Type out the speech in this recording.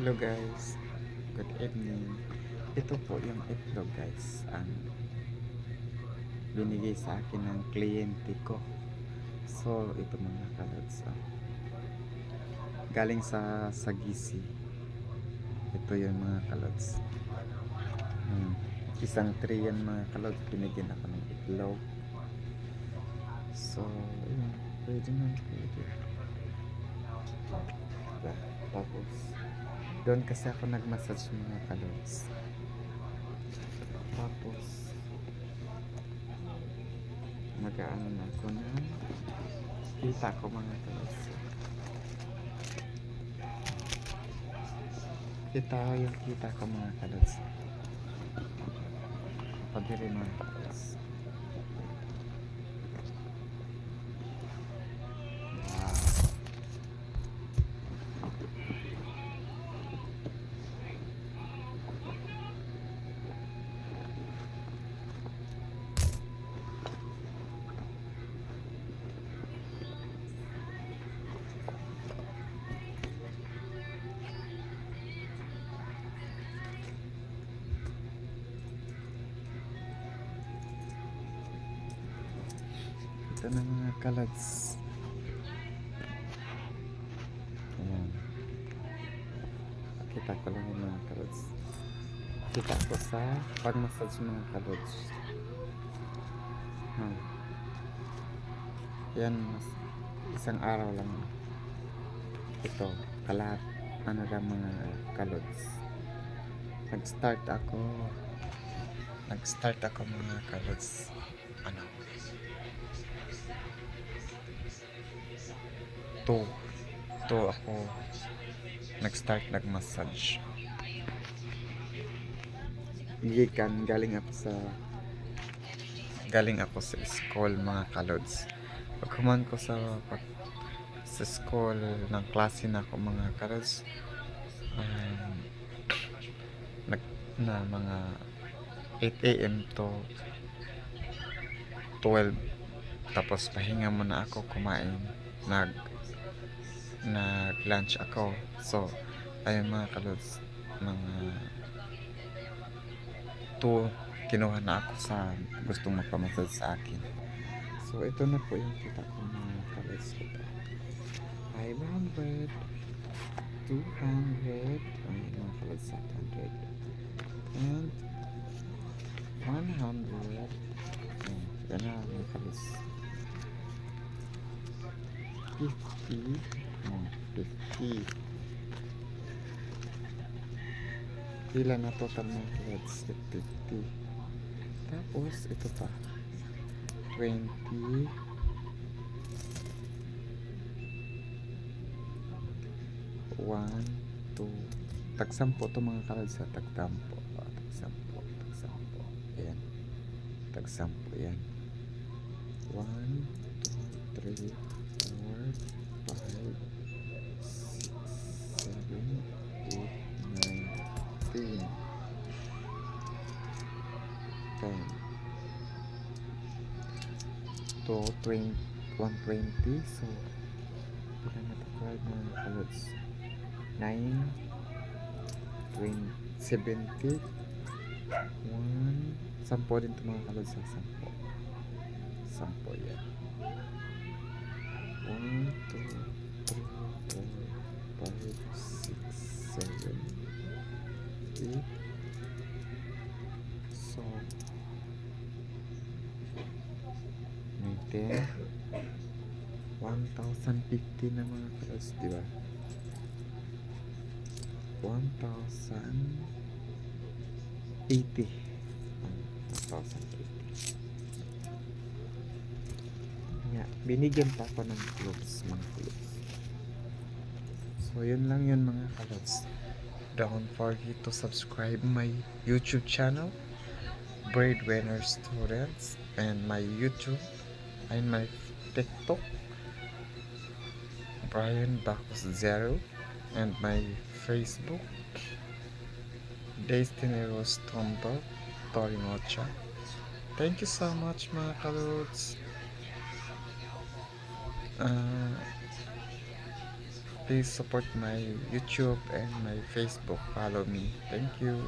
Hello guys, good evening. Ito po yung itlog guys, ang binigay sa akin ng kliyente ko. So ito mga kalods, galing sa Sagisi. Ito yung mga kalods. Isang tray yan mga kalods, binigyan ako ng itlog. So ayun, pwede na, pwede. Tapos doon kasi ako nag-massage mga kalods. Tapos mag-aano na ako na kita ko mga kalods. Kita ko mga kalods. Pagdiri mga kalods. Ito na mga kalods. Ayan. Kita ko lang yung mga kalods. Kita ko sa pag-massage mga kalods. Yan, isang araw lang. Ito, kalat. Ano lang mga kalods. Nag-start ako mga kalods. Ano? 2 ako nag-start nag-massage. Galing ako sa school mga kalods. Pagkuman ko sa school ng klase na ako mga kalods, na mga 8 a.m. to 12. Tapos pahinga muna ako, kumain, nag-lunch ako. So ayun mga kalods, mga 2 kinuha na ako sa gustong magpamassage sa akin. So ito na po yung kita ko mga kalods. 500, 200, mga kalods, 800 and 100. Yan na mga kalods. 50. 50. Pila na total mga kalods? 50. Tapos ito pa 20. 1, 2. Tagsampo to mga kalods, sa tagtampo. Tagsampo. Ayan. Tagsampo yan. 1, 2, 3, 4, 5, 6, 7, 8, 9, 10. 10. To 20, 120. So pila na ito mga kalods? 9, 20, 70. 1, 10 din ito mga kalods, sa 10 yan. 1, 2, 3, 4, 5, 6, 7, 8. So 10, 1,050 na mga kalods, diba? 1,080. 1,080. Binigyan pa ako ng clothes, mga clothes. So yun lang yun mga kalods. Don't forget to subscribe my YouTube channel, Breadwinner Students, and my YouTube and my TikTok, Brian Bacos 0, and my Facebook, Destiny Rose Tombo Torimocha. Thank you so much mga kalods. Please support my YouTube and my Facebook. Follow me. Thank you.